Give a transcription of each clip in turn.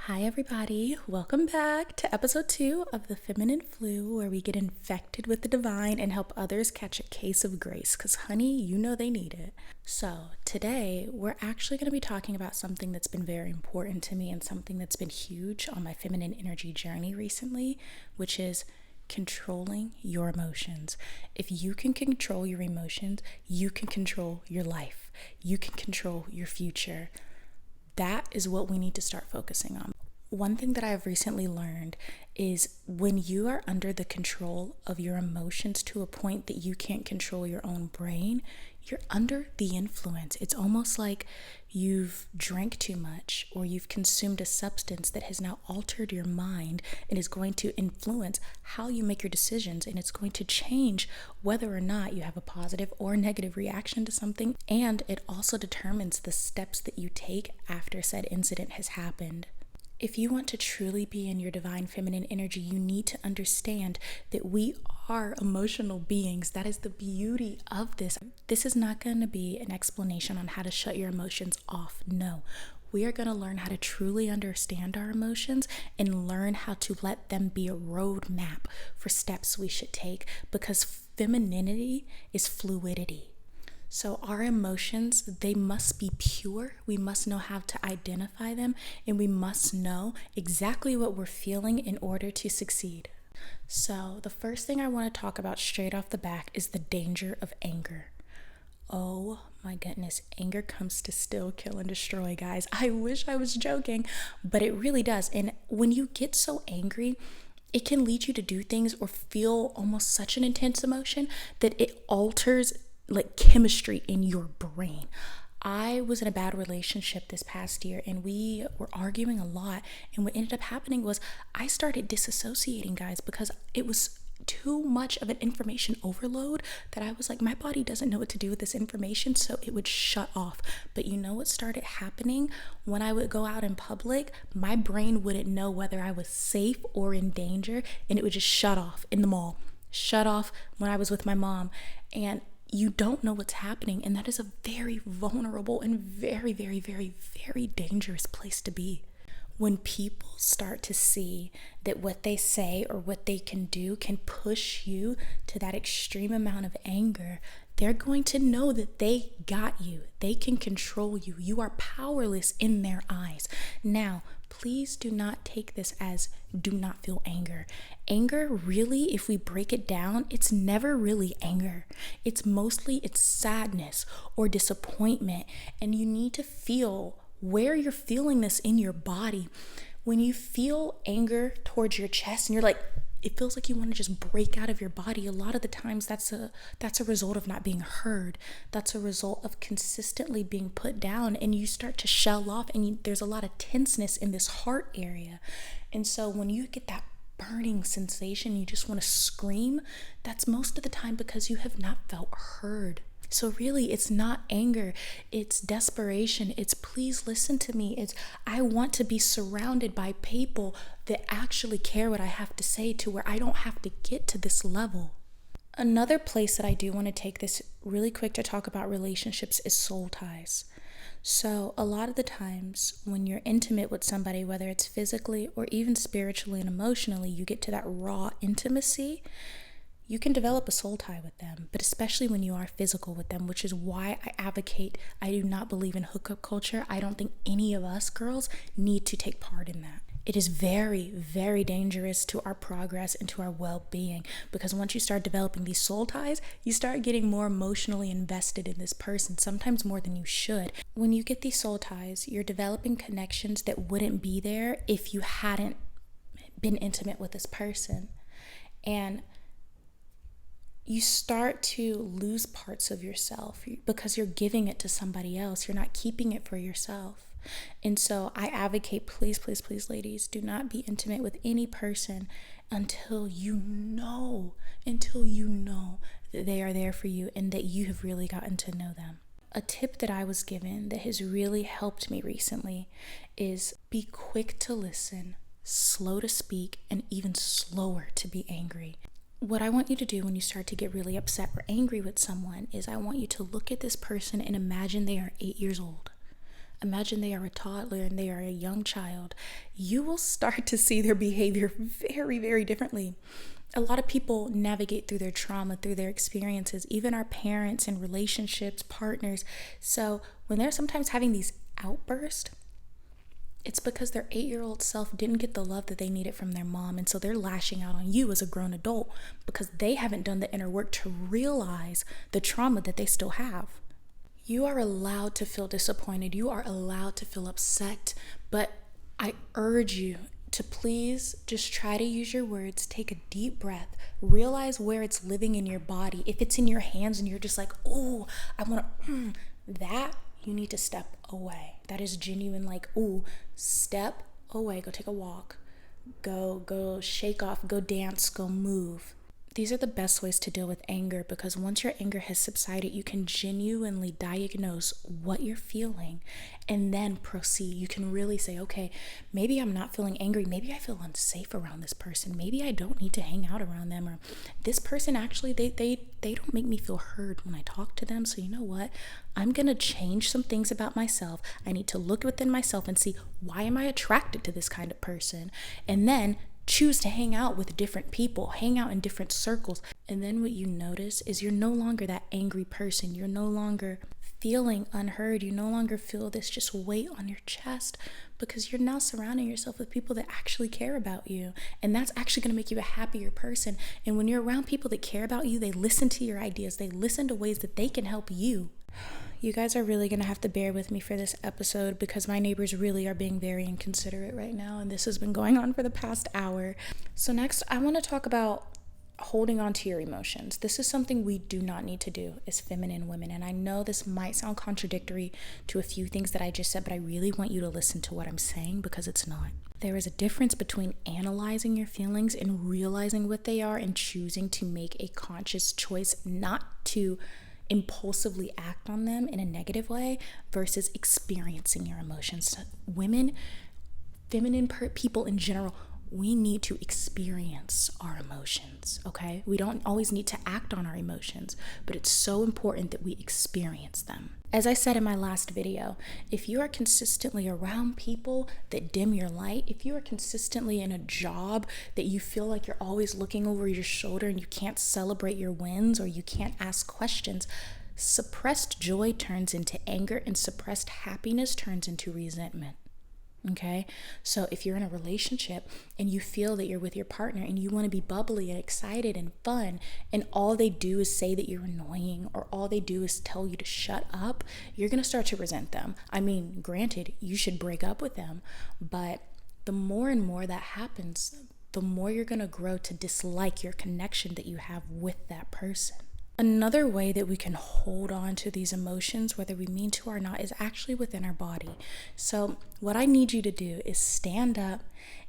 Hi, everybody. Welcome back to episode 2 of the Feminine Flu, where we get infected with the divine and help others catch a case of grace, because, honey, you know they need it. So, today we're actually going to be talking about something that's been very important to me and something that's been huge on my feminine energy journey recently, which is controlling your emotions. If you can control your emotions, you can control your life, you can control your future. That is what we need to start focusing on. One thing that I've recently learned is when you are under the control of your emotions to a point that you can't control your own brain, you're under the influence. It's almost like you've drank too much or you've consumed a substance that has now altered your mind and is going to influence how you make your decisions, and it's going to change whether or not you have a positive or negative reaction to something, and it also determines the steps that you take after said incident has happened. If you want to truly be in your divine feminine energy, you need to understand that we are emotional beings. That is the beauty of this. This is not going to be an explanation on how to shut your emotions off. No, we are going to learn how to truly understand our emotions and learn how to let them be a roadmap for steps we should take, because femininity is fluidity. So our emotions, they must be pure. We must know how to identify them, and we must know exactly what we're feeling in order to succeed. So the first thing I want to talk about straight off the bat is the danger of anger. Oh my goodness, anger comes to steal, kill, and destroy, guys. I wish I was joking, but it really does. And when you get so angry, it can lead you to do things or feel almost such an intense emotion that it alters like chemistry in your brain. I was in a bad relationship this past year and we were arguing a lot, and what ended up happening was I started disassociating, guys, because it was too much of an information overload that I was like, my body doesn't know what to do with this information, so it would shut off. But you know what started happening? When I would go out in public, my brain wouldn't know whether I was safe or in danger, and it would just shut off in the mall, shut off when I was with my mom. And you don't know what's happening, and that is a very vulnerable and very, very, very, very dangerous place to be. When people start to see that what they say or what they can do can push you to that extreme amount of anger, they're going to know that they got you. They can control you. You are powerless in their eyes. Now, please do not take this as do not feel anger. Anger, really, if we break it down, it's never really anger. It's sadness or disappointment. And you need to feel where you're feeling this in your body. When you feel anger towards your chest and you're like, it feels like you want to just break out of your body, a lot of the times that's a result of not being heard. That's a result of consistently being put down, and you start to shell off, and there's a lot of tenseness in this heart area. And so when you get that burning sensation, you just want to scream, that's most of the time because you have not felt heard. So really, it's not anger, it's desperation, it's please listen to me, it's I want to be surrounded by people that actually care what I have to say, to where I don't have to get to this level. Another place that I do want to take this really quick to talk about relationships is soul ties. So a lot of the times when you're intimate with somebody, whether it's physically or even spiritually and emotionally, you get to that raw intimacy. You can develop a soul tie with them, but especially when you are physical with them, which is why I do not believe in hookup culture. I don't think any of us girls need to take part in that. It is very, very dangerous to our progress and to our well-being, because once you start developing these soul ties, you start getting more emotionally invested in this person, sometimes more than you should. When you get these soul ties, you're developing connections that wouldn't be there if you hadn't been intimate with this person. And you start to lose parts of yourself because you're giving it to somebody else. You're not keeping it for yourself. And so I advocate, please, please, please, ladies, do not be intimate with any person until you know that they are there for you and that you have really gotten to know them. A tip that I was given that has really helped me recently is be quick to listen, slow to speak, and even slower to be angry. What I want you to do when you start to get really upset or angry with someone is I want you to look at this person and imagine they are 8 years old. imagine they are a toddler and they are a young child, you will start to see their behavior very, very differently. A lot of people navigate through their trauma, through their experiences, even our parents and relationships, partners. So when they're sometimes having these outbursts, it's because their 8-year-old self didn't get the love that they needed from their mom. And so they're lashing out on you as a grown adult because they haven't done the inner work to realize the trauma that they still have. You are allowed to feel disappointed. You are allowed to feel upset. But I urge you to please just try to use your words, take a deep breath, realize where it's living in your body. If it's in your hands and you're just like, oh, I want to, that you need to step away. That is genuine, like, ooh, step away, go take a walk, go shake off, go dance, go move. These are the best ways to deal with anger, because once your anger has subsided, you can genuinely diagnose what you're feeling and then proceed. You can really say, okay, maybe I'm not feeling angry. Maybe I feel unsafe around this person. Maybe I don't need to hang out around them. Or this person actually, they don't make me feel heard when I talk to them. So you know what? I'm going to change some things about myself. I need to look within myself and see, why am I attracted to this kind of person? And then choose to hang out with different people, hang out in different circles. And then what you notice is you're no longer that angry person. You're no longer feeling unheard. You no longer feel this just weight on your chest, because you're now surrounding yourself with people that actually care about you. And that's actually going to make you a happier person. And when you're around people that care about you, they listen to your ideas. They listen to ways that they can help you. You guys are really going to have to bear with me for this episode, because my neighbors really are being very inconsiderate right now, and this has been going on for the past hour. So next, I want to talk about holding on to your emotions. This is something we do not need to do as feminine women, and I know this might sound contradictory to a few things that I just said, but I really want you to listen to what I'm saying, because it's not. There is a difference between analyzing your feelings and realizing what they are and choosing to make a conscious choice not to impulsively act on them in a negative way versus experiencing your emotions. Women, feminine people in general, we need to experience our emotions, okay? We don't always need to act on our emotions, but it's so important that we experience them. As I said in my last video, if you are consistently around people that dim your light, if you are consistently in a job that you feel like you're always looking over your shoulder and you can't celebrate your wins or you can't ask questions, suppressed joy turns into anger and suppressed happiness turns into resentment. Okay, so if you're in a relationship and you feel that you're with your partner and you want to be bubbly and excited and fun, and all they do is say that you're annoying or all they do is tell you to shut up, you're going to start to resent them. I mean, granted, you should break up with them, but the more and more that happens, the more you're going to grow to dislike your connection that you have with that person. Another way that we can hold on to these emotions, whether we mean to or not, is actually within our body. So what I need you to do is stand up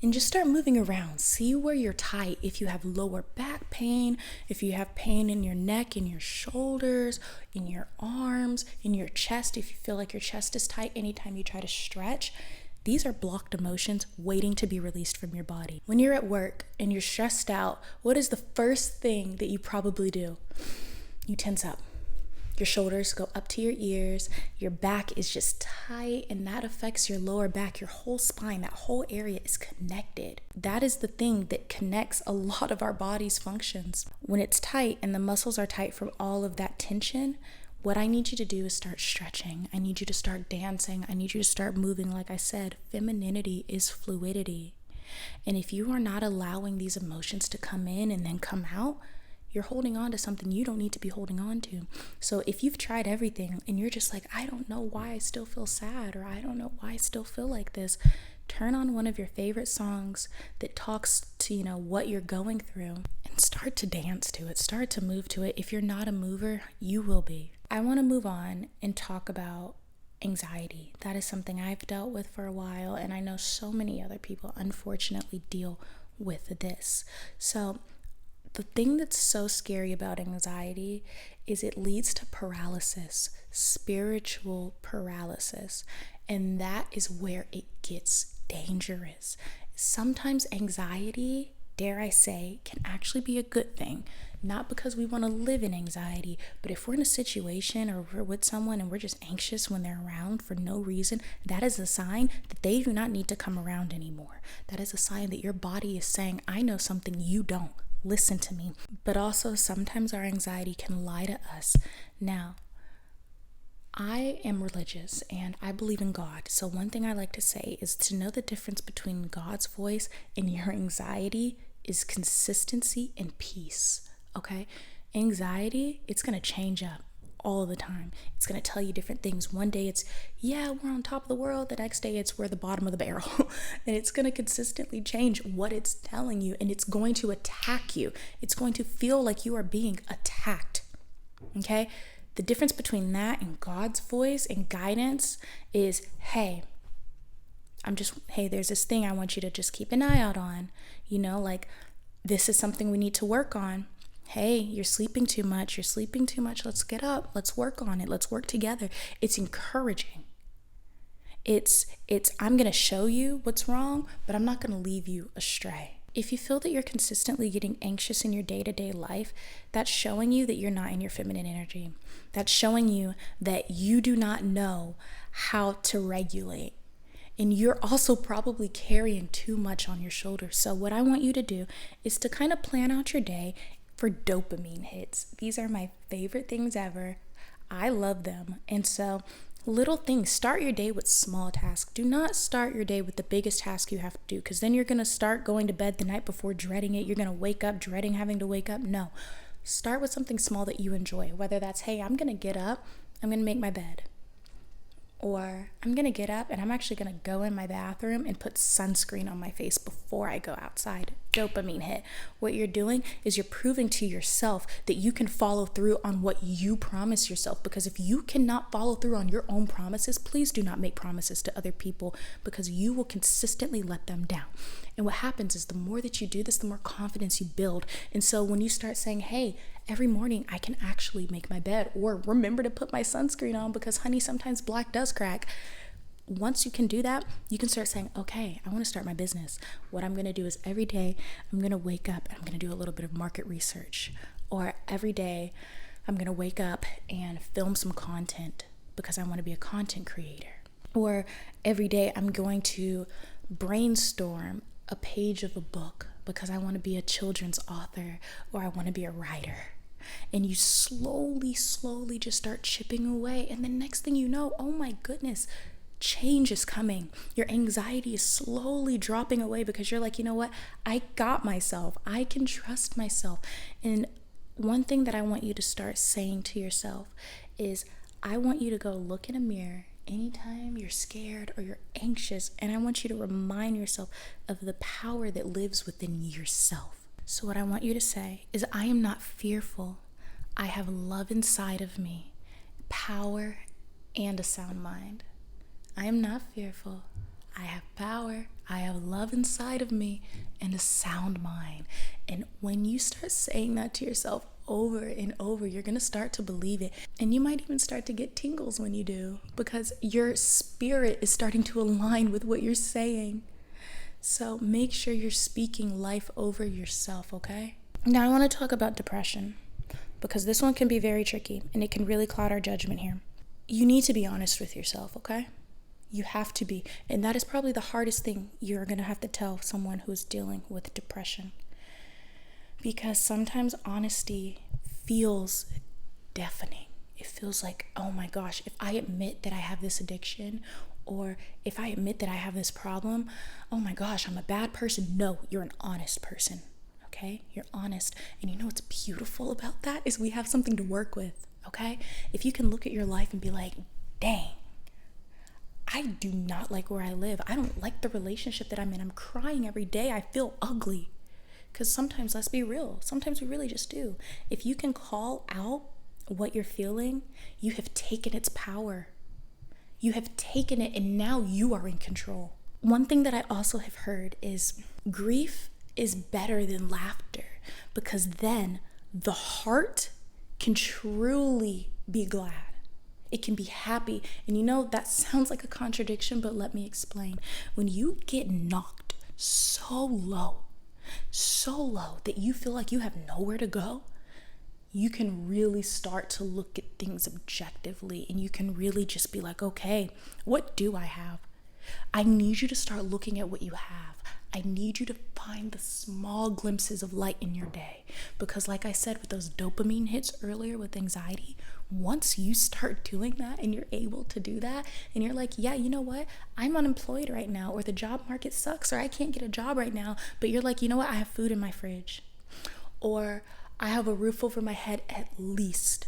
and just start moving around. See where you're tight. If you have lower back pain, if you have pain in your neck, in your shoulders, in your arms, in your chest, if you feel like your chest is tight anytime you try to stretch, these are blocked emotions waiting to be released from your body. When you're at work and you're stressed out, what is the first thing that you probably do? You tense up. Your shoulders go up to your ears. Your back is just tight, and that affects your lower back, your whole spine. That whole area is connected. That is the thing that connects a lot of our body's functions. When it's tight and the muscles are tight from all of that tension, what I need you to do is start stretching. I need you to start dancing. I need you to start moving. Like I said, femininity is fluidity. And if you are not allowing these emotions to come in and then come out, you're holding on to something you don't need to be holding on to. So if you've tried everything and you're just like, I don't know why I still feel sad, or I don't know why I still feel like this, turn on one of your favorite songs that talks to, what you're going through, and start to dance to it. Start to move to it. If you're not a mover, you will be. I want to move on and talk about anxiety. That is something I've dealt with for a while, and I know so many other people unfortunately deal with this. So the thing that's so scary about anxiety is it leads to paralysis, spiritual paralysis, and that is where it gets dangerous. Sometimes anxiety dare I say, can actually be a good thing. Not because we want to live in anxiety, but if we're in a situation or we're with someone and we're just anxious when they're around for no reason, that is a sign that they do not need to come around anymore. That is a sign that your body is saying, I know something you don't. Listen to me. But also sometimes our anxiety can lie to us. Now, I am religious and I believe in God. So one thing I like to say is to know the difference between God's voice and your anxiety is consistency and peace. Okay? Anxiety, it's going to change up all the time. It's going to tell you different things. One day it's, yeah, we're on top of the world. The next day it's, we're the bottom of the barrel. And it's going to consistently change what it's telling you, and it's going to attack you. It's going to feel like you are being attacked. Okay? The difference between that and God's voice and guidance is, hey, there's this thing I want you to just keep an eye out on. Like, this is something we need to work on. Hey, you're sleeping too much. Let's get up. Let's work on it. Let's work together. It's encouraging. It's I'm going to show you what's wrong, but I'm not going to leave you astray. If you feel that you're consistently getting anxious in your day-to-day life, that's showing you that you're not in your feminine energy. That's showing you that you do not know how to regulate. And you're also probably carrying too much on your shoulders. So what I want you to do is to kind of plan out your day for dopamine hits. These are my favorite things ever. I love them. And so little things, start your day with small tasks. Do not start your day with the biggest task you have to do, because then you're going to start going to bed the night before dreading it. You're going to wake up dreading having to wake up. No, start with something small that you enjoy, whether that's, hey, I'm going to get up, I'm going to make my bed. Or I'm going to get up and I'm actually going to go in my bathroom and put sunscreen on my face before I go outside. Dopamine hit. What you're doing is you're proving to yourself that you can follow through on what you promise yourself. Because if you cannot follow through on your own promises, please do not make promises to other people, because you will consistently let them down. And what happens is the more that you do this, the more confidence you build. And so when you start saying, hey, every morning I can actually make my bed, or remember to put my sunscreen on because, honey, sometimes black does crack. Once you can do that, you can start saying, okay, I want to start my business. What I'm going to do is every day I'm going to wake up and I'm going to do a little bit of market research. Or every day I'm going to wake up and film some content because I want to be a content creator. Or every day I'm going to brainstorm a page of a book because I want to be a children's author, or I want to be a writer. And you slowly just start chipping away. And the next thing you know, oh my goodness, change is coming. Your anxiety is slowly dropping away because you're like, you know what? I got myself. I can trust myself. And one thing that I want you to start saying to yourself is, I want you to go look in a mirror anytime you're scared or you're anxious, and I want you to remind yourself of the power that lives within yourself. So what I want you to say is, I am not fearful. I have love inside of me, power, and a sound mind. I am not fearful. I have power. I have love inside of me and a sound mind. And when you start saying that to yourself over and over, you're going to start to believe it. And you might even start to get tingles when you do, because your spirit is starting to align with what you're saying. So make sure you're speaking life over yourself, okay? Now I want to talk about depression, because this one can be very tricky and it can really cloud our judgment here. You need to be honest with yourself, okay? You have to be. And that is probably the hardest thing you're going to have to tell someone who's dealing with depression. Because sometimes honesty feels deafening. It feels like, oh my gosh, if I admit that I have this addiction, or if I admit that I have this problem, oh my gosh, I'm a bad person. No, you're an honest person, okay? You're honest. And you know what's beautiful about that is we have something to work with, okay? If you can look at your life and be like, dang, I do not like where I live. I don't like the relationship that I'm in. I'm crying every day. I feel ugly. Because sometimes, let's be real, sometimes we really just do. If you can call out what you're feeling, you have taken its power. You have taken it, and now you are in control. One thing that I also have heard is grief is better than laughter, because then the heart can truly be glad. It can be happy. And you know, that sounds like a contradiction, but let me explain. When you get knocked so low, so low that you feel like you have nowhere to go, you can really start to look at things objectively, and you can really just be like, okay, what do I have? I need you to start looking at what you have. I need you to find the small glimpses of light in your day. Because like I said, with those dopamine hits earlier with anxiety, once you start doing that and you're able to do that, and you're like, yeah, you know what? I'm unemployed right now, or the job market sucks, or I can't get a job right now. But you're like, you know what? I have food in my fridge. Or I have a roof over my head at least.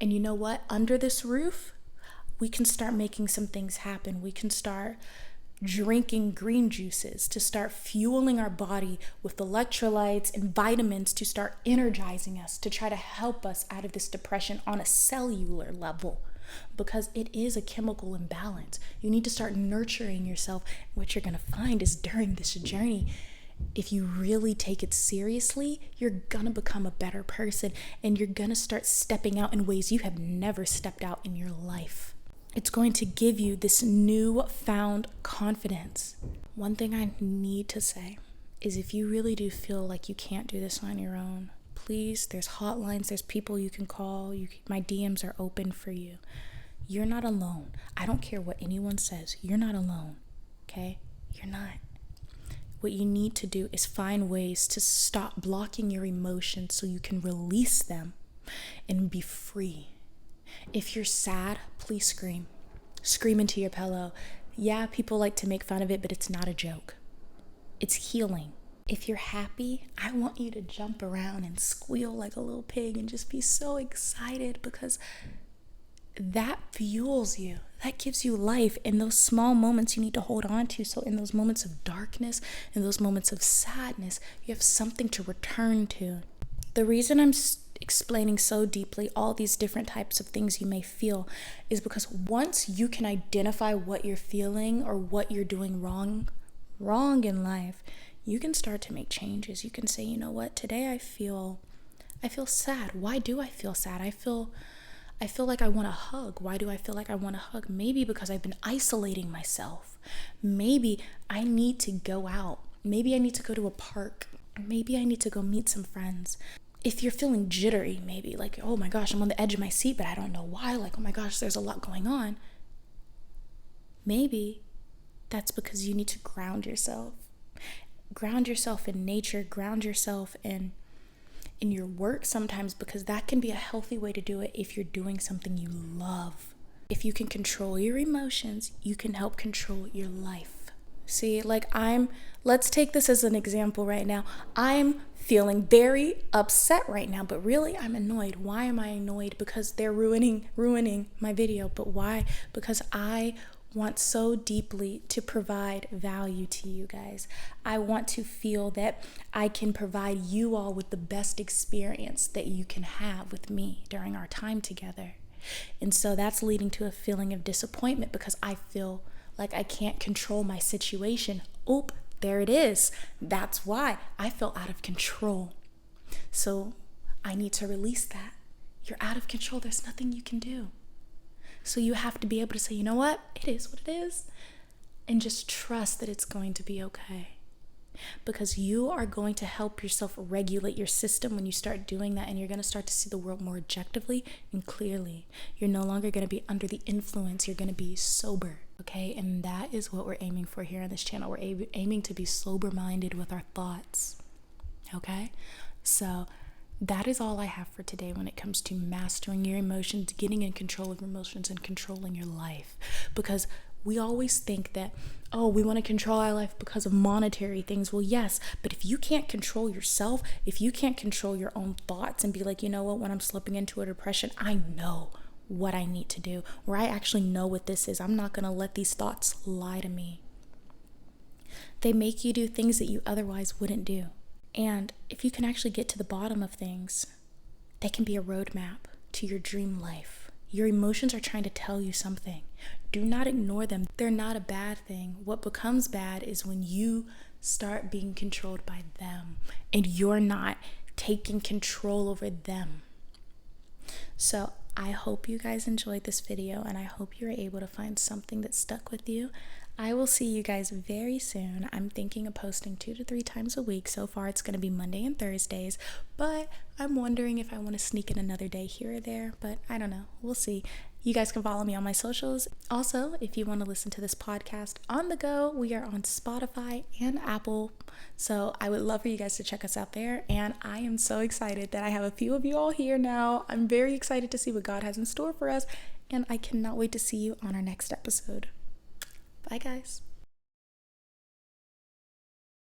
And you know what? Under this roof, we can start making some things happen. We can start drinking green juices to start fueling our body with electrolytes and vitamins to start energizing us, to try to help us out of this depression on a cellular level, because it is a chemical imbalance. You need to start nurturing yourself. What you're going to find is during this journey, if you really take it seriously, you're gonna become a better person, and you're gonna start stepping out in ways you have never stepped out in your life. It's going to give you this newfound confidence. One thing I need to say is, if you really do feel like you can't do this on your own, please, there's hotlines, there's people you can call. My DMs are open for you. You're not alone. I don't care what anyone says. You're not alone, okay? You're not. What you need to do is find ways to stop blocking your emotions so you can release them and be free. If you're sad, please scream. Scream into your pillow. Yeah, people like to make fun of it, but it's not a joke. It's healing. If you're happy, I want you to jump around and squeal like a little pig and just be so excited, because that fuels you. That gives you life. In those small moments you need to hold on to. So in those moments of darkness, in those moments of sadness, you have something to return to. The reason I'm explaining so deeply all these different types of things you may feel is because once you can identify what you're feeling or what you're doing wrong in life, you can start to make changes. You can say, you know what, today I feel sad. Why do I feel sad? I feel like I want to hug. Why do I feel like I want to hug? Maybe because I've been isolating myself. Maybe I need to go out. Maybe I need to go to a park. Maybe I need to go meet some friends. If you're feeling jittery, maybe like, oh my gosh, I'm on the edge of my seat, but I don't know why. Like, oh my gosh, there's a lot going on. Maybe that's because you need to ground yourself. Ground yourself in nature. Ground yourself in your work sometimes, because that can be a healthy way to do it if you're doing something you love. If you can control your emotions, you can help control your life. See, let's take this as an example right now. I'm feeling very upset right now, but really I'm annoyed. Why am I annoyed? Because they're ruining my video. But why? Because I want so deeply to provide value to you guys. I want to feel that I can provide you all with the best experience that you can have with me during our time together. And so that's leading to a feeling of disappointment, because I feel like I can't control my situation. Oop, there it is. That's why I feel out of control. So I need to release that. You're out of control. There's nothing you can do. So you have to be able to say, you know what? It is what it is. And just trust that it's going to be okay. Because you are going to help yourself regulate your system when you start doing that, and you're going to start to see the world more objectively and clearly. You're no longer going to be under the influence. You're going to be sober, okay? And that is what we're aiming for here on this channel. We're aiming to be sober-minded with our thoughts, okay? So that is all I have for today when it comes to mastering your emotions, getting in control of your emotions, and controlling your life. Because we always think that, oh, we want to control our life because of monetary things. Well, yes, but if you can't control yourself, if you can't control your own thoughts and be like, you know what, when I'm slipping into a depression, I know what I need to do, or I actually know what this is. I'm not going to let these thoughts lie to me. They make you do things that you otherwise wouldn't do. And if you can actually get to the bottom of things, they can be a roadmap to your dream life. Your emotions are trying to tell you something. Do not ignore them. They're not a bad thing. What becomes bad is when you start being controlled by them and you're not taking control over them. So I hope you guys enjoyed this video, and I hope you were able to find something that stuck with you. I will see you guys very soon. I'm thinking of posting 2 to 3 times a week. So far, it's going to be Monday and Thursdays, but I'm wondering if I want to sneak in another day here or there, but I don't know. We'll see. You guys can follow me on my socials. Also, if you want to listen to this podcast on the go, we are on Spotify and Apple. So I would love for you guys to check us out there. And I am so excited that I have a few of you all here now. I'm very excited to see what God has in store for us. And I cannot wait to see you on our next episode. Bye, guys.